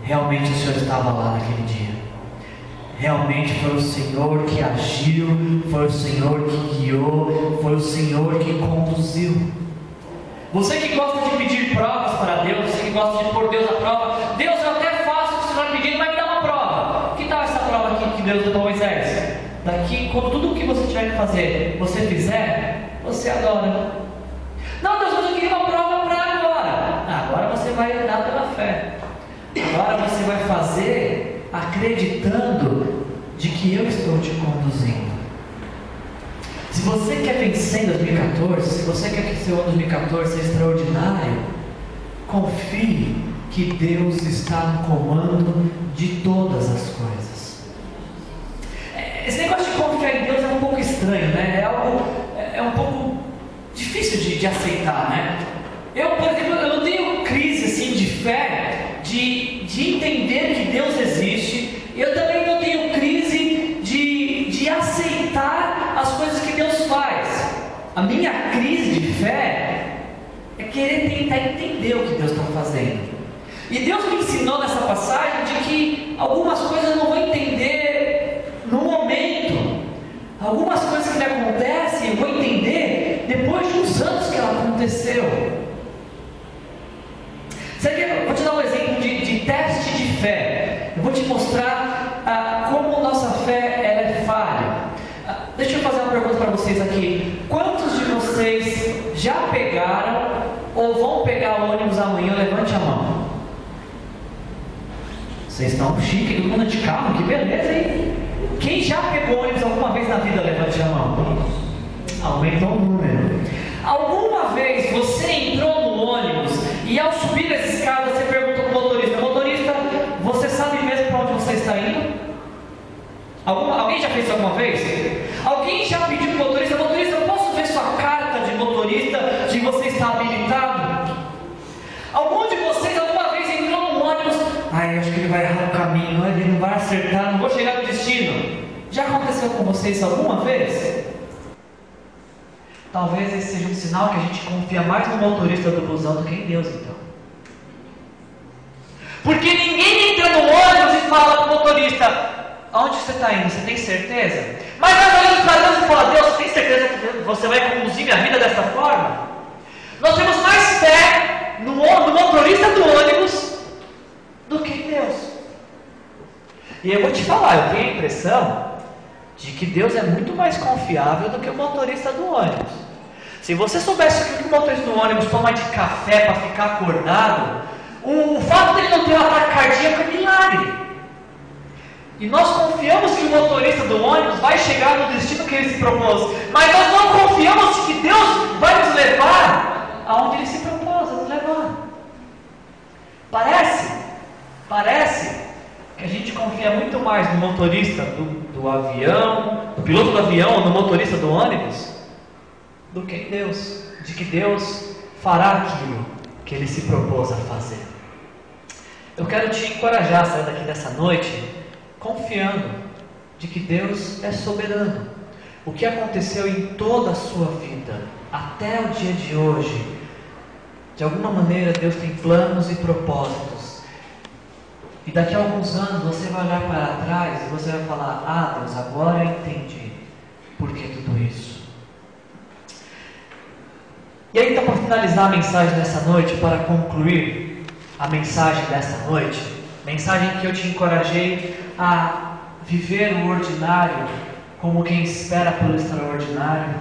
Realmente o Senhor estava lá naquele dia. realmente foi o Senhor que agiu, foi o Senhor que guiou, foi o Senhor que conduziu. Você que gosta de pedir provas para Deus, você que gosta de pôr Deus à prova, Deus, eu até faço o que você está pedindo, mas me dá uma prova. Que tal essa prova aqui que Deus deu para Moisés? Daqui, quando tudo o que você tiver que fazer, você fizer, você adora. Não, Deus, mas eu queria uma prova para agora. Agora você vai andar pela fé. Agora você vai fazer acreditando de que eu estou te conduzindo. Se você quer vencer em 2014, se você quer que seu ano 2014 seja extraordinário, confie que Deus está no comando de todas as coisas. Esse negócio de confiar em Deus é um pouco estranho, né? É um pouco difícil de aceitar, né? Eu, por exemplo, eu não tenho crise assim de fé, de entender que Deus existe. Eu também não tenho crise de aceitar as coisas que Deus faz. A minha crise de fé é querer tentar entender o que Deus está fazendo. E Deus me ensinou nessa passagem de que algumas coisas eu não vou entender no momento. Algumas coisas que me acontecem eu vou entender depois de uns anos que ela aconteceu. Vou te dar um exemplo de teste de fé. Eu vou te mostrar como nossa fé ela é falha. Deixa eu fazer uma pergunta para vocês aqui. Quantos de vocês já pegaram ou vão pegar o ônibus amanhã? Levante a mão. Vocês estão chique, todo mundo de carro, que beleza, hein? Quem já pegou ônibus alguma vez na vida? Levante a mão. Aumentou o número. Alguma vez você entrou no ônibus e ao subir as escadas você perguntou para o motorista: motorista, você sabe mesmo para onde você está indo? Alguém já fez isso alguma vez? Alguém já pediu para o motorista: motorista, eu posso ver sua carta de motorista de que você está habilitado? Algum de vocês alguma vez entrou no ônibus: ai, acho que ele vai errar o caminho, ele não vai acertar, não vou chegar no destino? Já aconteceu com vocês alguma vez? Talvez esse seja um sinal que a gente confia mais no motorista do busão do que em Deus, então. Porque ninguém entra no ônibus e fala para o motorista: aonde você está indo? Você tem certeza? Mas nós olhamos para Deus e falamos: Deus, você tem certeza que você vai conduzir minha vida dessa forma? Nós temos mais fé no motorista do ônibus do que em Deus. E eu vou te falar, eu tenho a impressão de que Deus é muito mais confiável do que o motorista do ônibus. Se você soubesse que o motorista do ônibus toma de café para ficar acordado, o fato dele não ter um ataque cardíaco é milagre. E nós confiamos que o motorista do ônibus vai chegar no destino que ele se propôs, mas nós não confiamos que Deus vai nos levar aonde ele se propôs a nos levar. Parece que a gente confia muito mais no motorista do avião, no piloto do avião ou no motorista do ônibus, do que em Deus, de que Deus fará aquilo que Ele se propôs a fazer. Eu quero te encorajar a sair daqui dessa noite confiando de que Deus é soberano. O que aconteceu em toda a sua vida, até o dia de hoje, de alguma maneira Deus tem planos e propósitos. E daqui a alguns anos você vai olhar para trás e você vai falar: ah, Deus, agora eu entendi por que tudo isso. E aí, então, para finalizar a mensagem dessa noite, para concluir a mensagem dessa noite, mensagem que eu te encorajei a viver o ordinário como quem espera pelo extraordinário,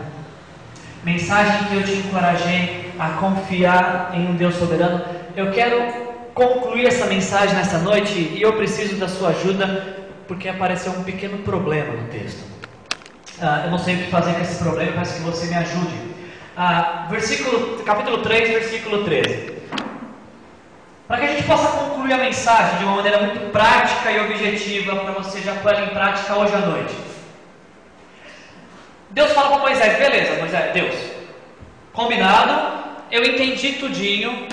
mensagem que eu te encorajei a confiar em um Deus soberano. Eu quero concluir essa mensagem nessa noite e eu preciso da sua ajuda porque apareceu um pequeno problema no texto. Eu não sei o que fazer com esse problema, peço que você me ajude. Capítulo 3, versículo 13. Para que a gente possa concluir a mensagem de uma maneira muito prática e objetiva, para você já pôr ela em prática hoje à noite. Deus fala para Moisés: beleza, Moisés, Deus, combinado, eu entendi tudinho,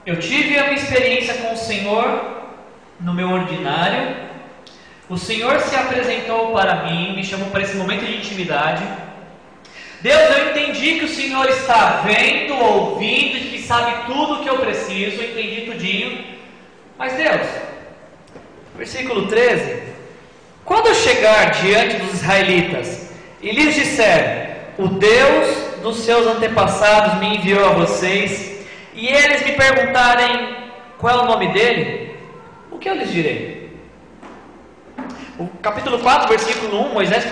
eu tive a minha experiência com o Senhor no meu ordinário, o Senhor se apresentou para mim, me chamou para esse momento de intimidade. Deus, eu entendi que o Senhor está vendo, ouvindo e que sabe tudo o que eu preciso, eu entendi tudinho. Mas Deus, Versículo 13: quando eu chegar diante dos israelitas e lhes disser, o Deus dos seus antepassados me enviou a vocês, e eles me perguntarem qual é o nome dele, o que eu lhes direi? O capítulo 4, versículo 1, Moisés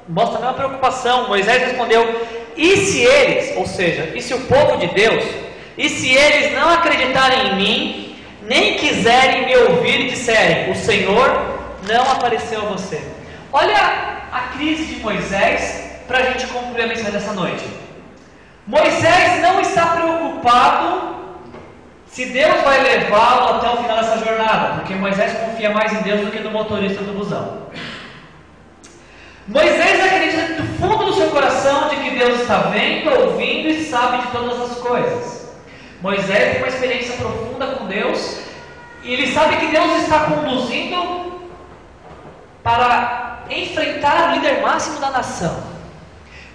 mostra a mesma preocupação. Moisés respondeu: e se eles, ou seja, e se o povo de Deus, e se eles não acreditarem em mim, nem quiserem me ouvir e disserem, o Senhor não apareceu a você? Olha a crise de Moisés, para a gente concluir a mensagem dessa noite. Moisés não está preocupado se Deus vai levá-lo até o final dessa jornada, porque Moisés confia mais em Deus do que no motorista do busão. Moisés acredita do fundo do seu coração de que Deus está vendo, ouvindo e sabe de todas as coisas. Moisés tem uma experiência profunda com Deus, e ele sabe que Deus está conduzindo para enfrentar o líder máximo da nação.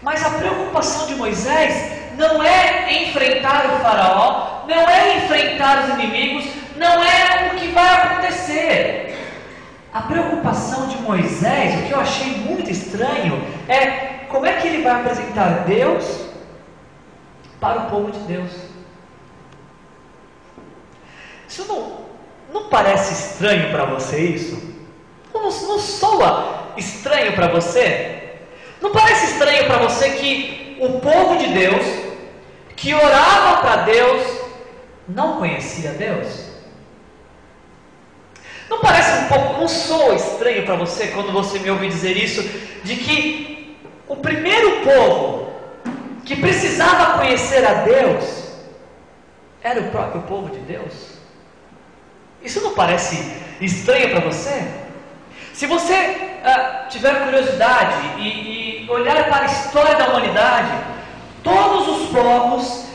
Mas a preocupação de Moisés não é enfrentar o faraó, não é enfrentar os inimigos, não é o que vai acontecer. A preocupação de Moisés, o que eu achei muito estranho, é como é que ele vai apresentar Deus para o povo de Deus. Isso não parece estranho para você isso? Não soa estranho para você? Não parece estranho para você que o povo de Deus, que orava para Deus, não conhecia Deus? Não parece não soa estranho para você quando você me ouve dizer isso, de que o primeiro povo que precisava conhecer a Deus era o próprio povo de Deus? Isso não parece estranho para você? Se você tiver curiosidade e olhar para a história da humanidade, todos os povos,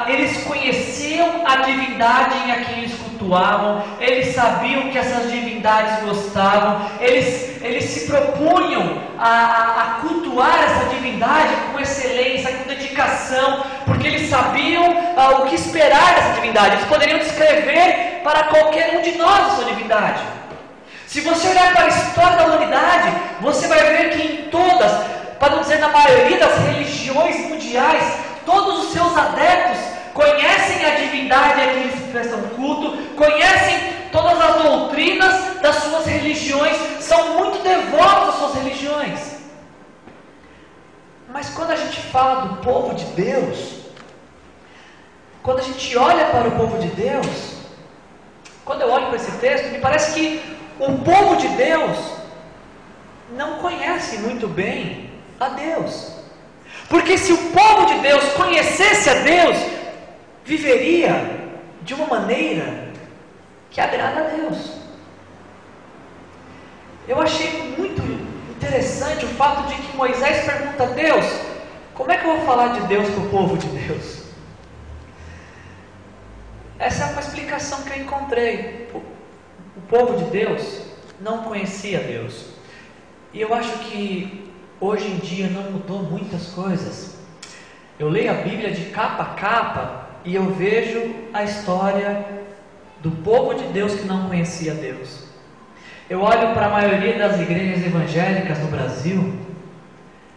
eles conheciam a divindade em a quem eles cultuavam, eles sabiam que essas divindades gostavam, eles se propunham a cultuar essa divindade com excelência, com dedicação, porque eles sabiam o que esperar dessa divindade. Eles poderiam descrever para qualquer um de nós a sua divindade. Se você olhar para a história da humanidade, você vai ver que em todas, para não dizer na maioria das religiões mundiais, todos os seus adeptos conhecem a divindade a quem eles prestam culto, conhecem todas as doutrinas das suas religiões, são muito devotos às suas religiões. Mas quando a gente fala do povo de Deus, quando a gente olha para o povo de Deus, quando eu olho para esse texto, me parece que o povo de Deus não conhece muito bem a Deus. Porque se o povo de Deus conhecesse a Deus, viveria de uma maneira que agrada a Deus. Eu achei muito interessante o fato de que Moisés pergunta a Deus: como é que eu vou falar de Deus para o povo de Deus? Essa é uma explicação que eu encontrei. O povo de Deus não conhecia Deus. E eu acho que hoje em dia não mudou muitas coisas. Eu leio a Bíblia de capa a capa e eu vejo a história do povo de Deus que não conhecia Deus. Eu olho para a maioria das igrejas evangélicas no Brasil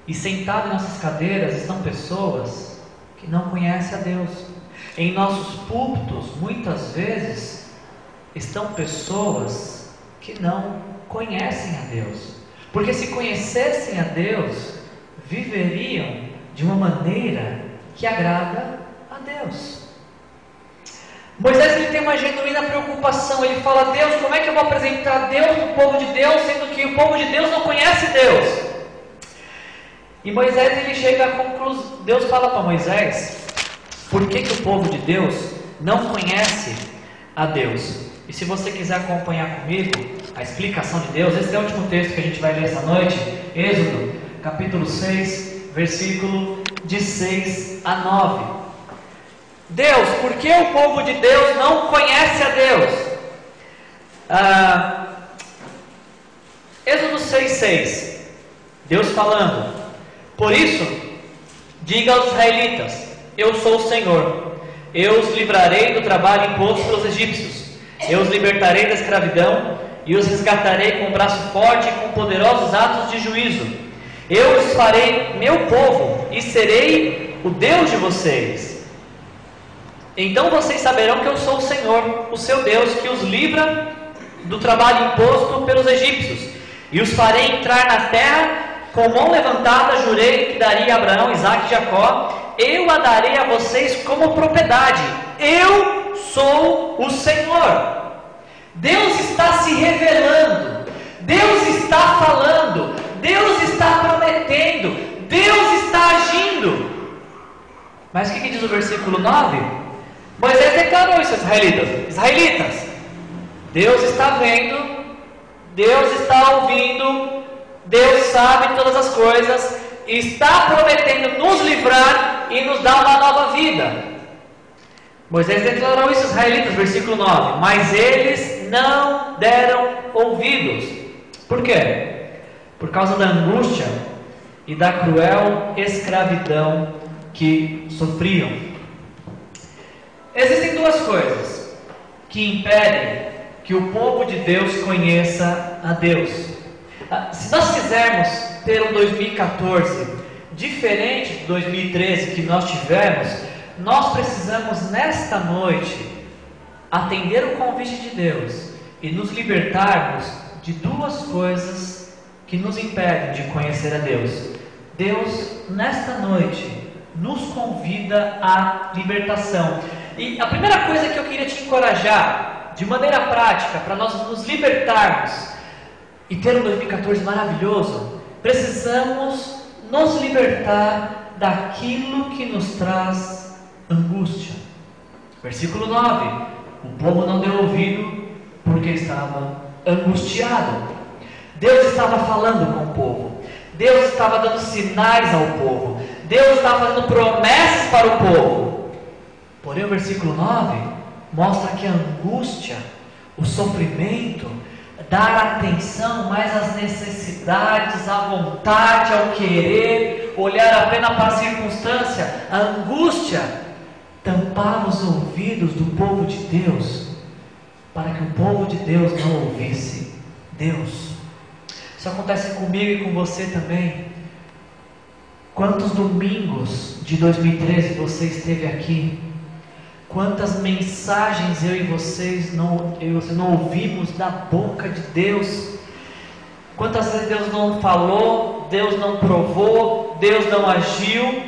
e sentado em nossas cadeiras estão pessoas que não conhecem a Deus. Em nossos púlpitos, muitas vezes, estão pessoas que não conhecem a Deus. Porque se conhecessem a Deus, viveriam de uma maneira que agrada a Deus. Moisés ele tem uma genuína preocupação. Ele fala: Deus, como é que eu vou apresentar Deus para o povo de Deus, sendo que o povo de Deus não conhece Deus? E Moisés ele chega à conclusão. Deus fala para Moisés por que o povo de Deus não conhece a Deus. E se você quiser acompanhar comigo a explicação de Deus, esse é o último texto que a gente vai ler essa noite, Êxodo, capítulo 6, versículo de 6 a 9. Deus, por que o povo de Deus não conhece a Deus? Êxodo 6,6, Deus falando: por isso, diga aos israelitas: eu sou o Senhor, eu os livrarei do trabalho imposto pelos egípcios, eu os libertarei da escravidão e os resgatarei com braço forte e com poderosos atos de juízo. Eu os farei meu povo e serei o Deus de vocês. Então vocês saberão que eu sou o Senhor, o seu Deus, que os livra do trabalho imposto pelos egípcios, e os farei entrar na terra. Com mão levantada jurei que daria a Abraão, Isaque e Jacó. Eu a darei a vocês como propriedade. Eu sou o Senhor. Deus está se revelando, Deus está falando, Deus está prometendo, Deus está agindo. Mas o que diz o versículo 9? Moisés declarou isso aos israelitas. Deus está vendo, Deus está ouvindo, Deus sabe todas as coisas, está prometendo nos livrar e nos dar uma nova vida. Moisés declarou isso aos israelitas, versículo 9: mas eles não deram ouvidos. Por quê? Por causa da angústia e da cruel escravidão que sofriam. Existem duas coisas que impedem que o povo de Deus conheça a Deus. Se nós quisermos ter um 2014 diferente de 2013 que nós tivemos, nós precisamos nesta noite atender o convite de Deus e nos libertarmos de duas coisas que nos impedem de conhecer a Deus. Deus, nesta noite, nos convida à libertação. E a primeira coisa que eu queria te encorajar, de maneira prática, para nós nos libertarmos e ter um 2014 maravilhoso, precisamos nos libertar daquilo que nos traz angústia. Versículo 9: o povo não deu ouvido porque estava angustiado. Deus estava falando com o povo, Deus estava dando sinais ao povo, Deus estava fazendo promessas para o povo. Porém o versículo 9 mostra que a angústia, o sofrimento, dar atenção mais às necessidades, à vontade, ao querer, olhar apenas para a circunstância, a angústia tampava os ouvidos do povo de Deus, para que o povo de Deus não ouvisse Deus. Isso acontece comigo e com você também. Quantos domingos de 2013 você esteve aqui? Quantas mensagens eu e você não ouvimos da boca de Deus? Quantas vezes Deus não falou, Deus não provou, Deus não agiu,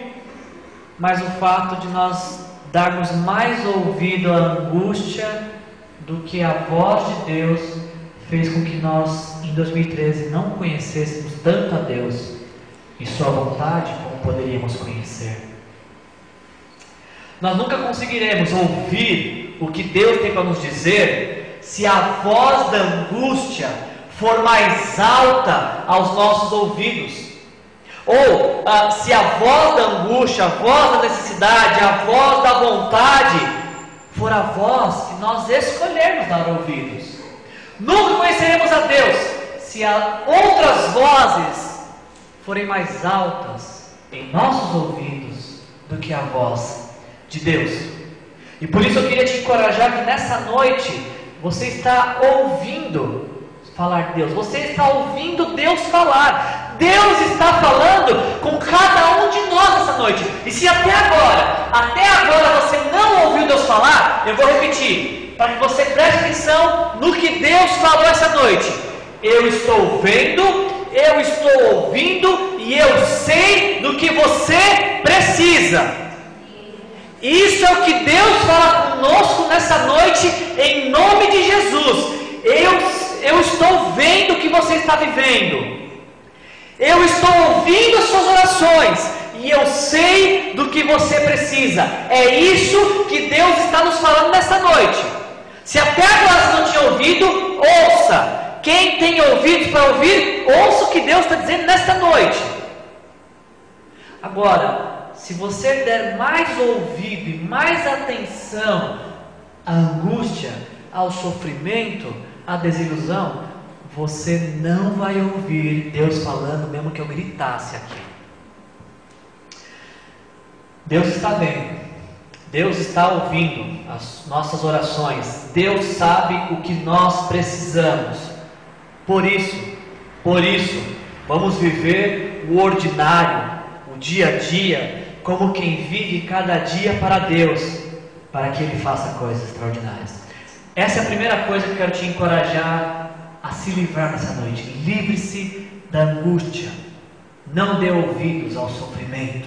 mas o fato de nós darmos mais ouvido à angústia do que a voz de Deus fez com que nós em 2013 não conhecêssemos tanto a Deus e sua vontade como poderíamos conhecer. Nós nunca conseguiremos ouvir o que Deus tem para nos dizer se a voz da angústia for mais alta aos nossos ouvidos, ou se a voz da angústia, a voz da necessidade, a voz da vontade for a voz que nós escolhermos dar ouvidos. Nunca conheceremos a Deus se outras vozes forem mais altas em nossos ouvidos do que a voz de Deus. E por isso eu queria te encorajar que nessa noite você está ouvindo falar de Deus, você está ouvindo Deus falar. Deus está falando com cada um de nós essa noite. E se até agora você não ouviu Deus falar, eu vou repetir, para que você preste atenção no que Deus falou essa noite. Eu estou vendo, eu estou ouvindo e eu sei do que você precisa. Isso é o que Deus fala conosco nessa noite, em nome de Jesus. Eu estou vendo o que você está vivendo, eu estou ouvindo as suas orações, e eu sei do que você precisa. É isso que Deus está nos falando nessa noite. Se até agora você não tinha ouvido, ouça. Quem tem ouvidos para ouvir, ouça o que Deus está dizendo nesta noite. Agora, se você der mais ouvido e mais atenção à angústia, ao sofrimento, à desilusão, você não vai ouvir Deus falando, mesmo que eu gritasse aqui. Deus está vendo, Deus está ouvindo as nossas orações, Deus sabe o que nós precisamos. Por isso, vamos viver o ordinário, o dia a dia, como quem vive cada dia para Deus, para que Ele faça coisas extraordinárias. Essa é a primeira coisa que eu quero te encorajar a se livrar nessa noite. Livre-se da angústia. Não dê ouvidos ao sofrimento.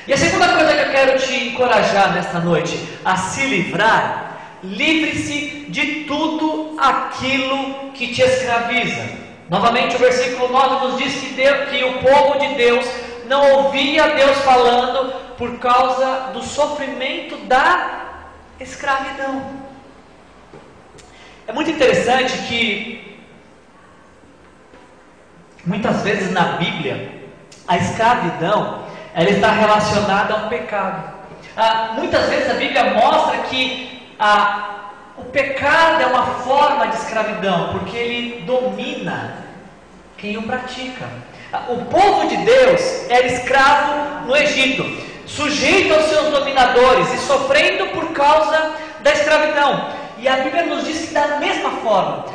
E a segunda coisa que eu quero te encorajar nesta noite a se livrar: livre-se de tudo aquilo que te escraviza. Novamente o versículo 9 nos diz que o povo de Deus não ouvia Deus falando por causa do sofrimento da escravidão. É muito interessante que muitas vezes na Bíblia a escravidão ela está relacionada a um pecado. Muitas vezes a Bíblia mostra que o pecado é uma forma de escravidão, porque ele domina quem o pratica. O povo de Deus era escravo no Egito, sujeito aos seus dominadores e sofrendo por causa da escravidão. E a Bíblia nos diz que da mesma forma,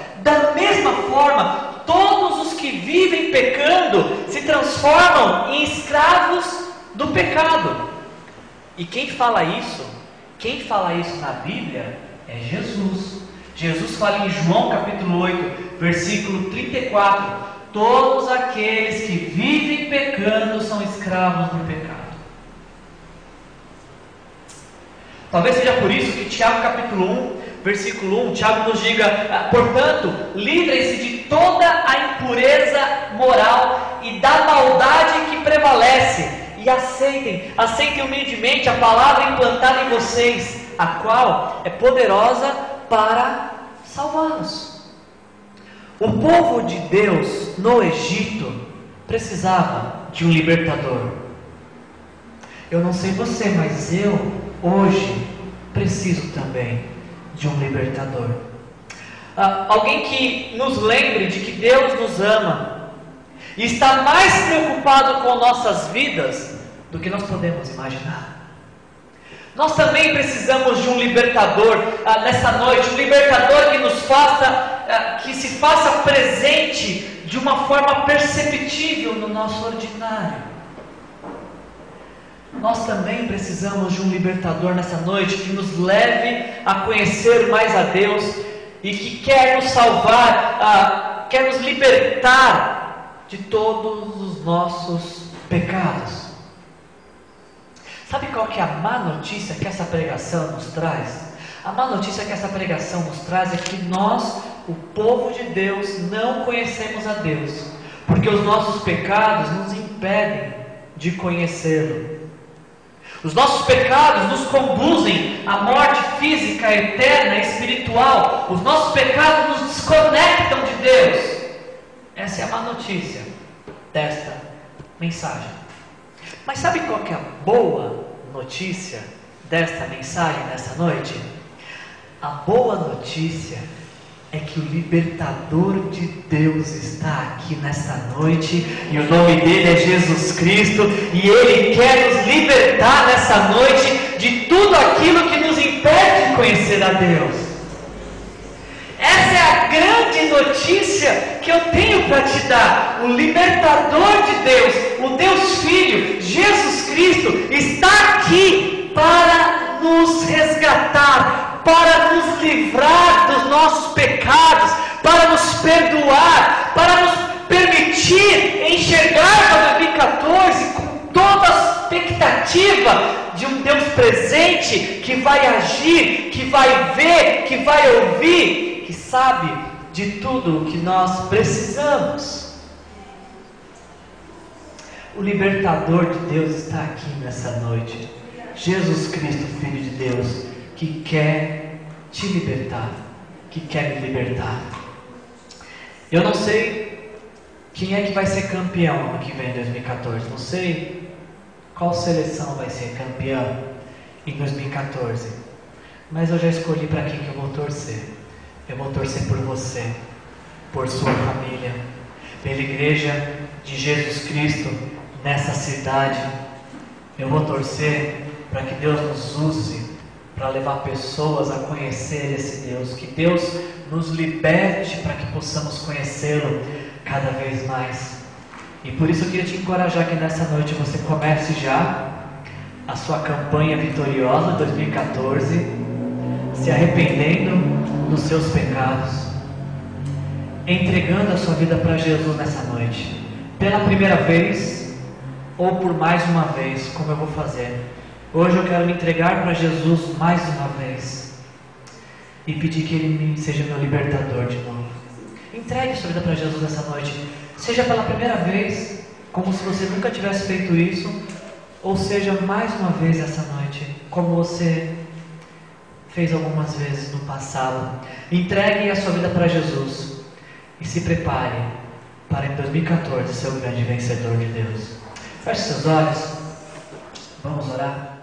todos os que vivem pecando se transformam em escravos do pecado. E quem fala isso na Bíblia é Jesus. Jesus fala em João capítulo 8, versículo 34: todos aqueles que vivem pecando são escravos do pecado. Talvez seja por isso que Tiago capítulo 1, versículo 1, Tiago nos diga: portanto, livrem-se de toda a impureza moral e da maldade que prevalece, e aceitem humildemente a palavra implantada em vocês, a qual é poderosa para salvá-los. O povo de Deus no Egito precisava de um libertador. Eu não sei você, mas eu hoje preciso também de um libertador. Alguém que nos lembre de que Deus nos ama e está mais preocupado com nossas vidas do que nós podemos imaginar. Nós também precisamos de um libertador nessa noite, um libertador que nos faça, que se faça presente de uma forma perceptível no nosso ordinário. Nós também precisamos de um libertador nessa noite que nos leve a conhecer mais a Deus e que quer nos salvar, quer nos libertar de todos os nossos pecados. Sabe qual que é a má notícia que essa pregação nos traz? A má notícia que essa pregação nos traz é que nós, o povo de Deus, não conhecemos a Deus, porque os nossos pecados nos impedem de conhecê-lo. Os nossos pecados nos conduzem à morte física, eterna, espiritual. Os nossos pecados nos desconectam de Deus. Essa é a má notícia desta mensagem. Mas sabe qual que é a boa notícia desta mensagem nessa noite? A boa notícia é que o libertador de Deus está aqui nesta noite, e o nome dele é Jesus Cristo, e ele quer nos libertar nessa noite de tudo aquilo que nos impede de conhecer a Deus. Essa é a grande notícia que eu tenho para te dar. O libertador de Deus, o Deus Filho, Jesus Cristo, está aqui para nos resgatar, para nos livrar dos nossos pecados, para nos perdoar, para nos permitir enxergar 2014 com toda a expectativa de um Deus presente, que vai agir, que vai ver, que vai ouvir, que sabe de tudo o que nós precisamos. O libertador de Deus está aqui nessa noite. Jesus Cristo, Filho de Deus, que quer te libertar, que quer me libertar. Eu não sei quem é que vai ser campeão ano que vem, em 2014. Não sei qual seleção vai ser campeã em 2014. Mas eu já escolhi para quem que eu vou torcer. Eu vou torcer por você, por sua família, pela igreja de Jesus Cristo nessa cidade. Eu vou torcer para que Deus nos use para levar pessoas a conhecer esse Deus. Que Deus nos liberte para que possamos conhecê-lo cada vez mais. E por isso eu queria te encorajar que nessa noite você comece já a sua campanha vitoriosa 2014, se arrependendo dos seus pecados, entregando a sua vida para Jesus nessa noite, pela primeira vez ou por mais uma vez, como eu vou fazer. Hoje eu quero me entregar para Jesus mais uma vez e pedir que Ele seja meu libertador de novo. Entregue sua vida para Jesus nessa noite, seja pela primeira vez, como se você nunca tivesse feito isso, ou seja mais uma vez essa noite, como você fez algumas vezes no passado. Entregue a sua vida para Jesus e se prepare para em 2014 ser o grande vencedor de Deus. Feche seus olhos, vamos orar.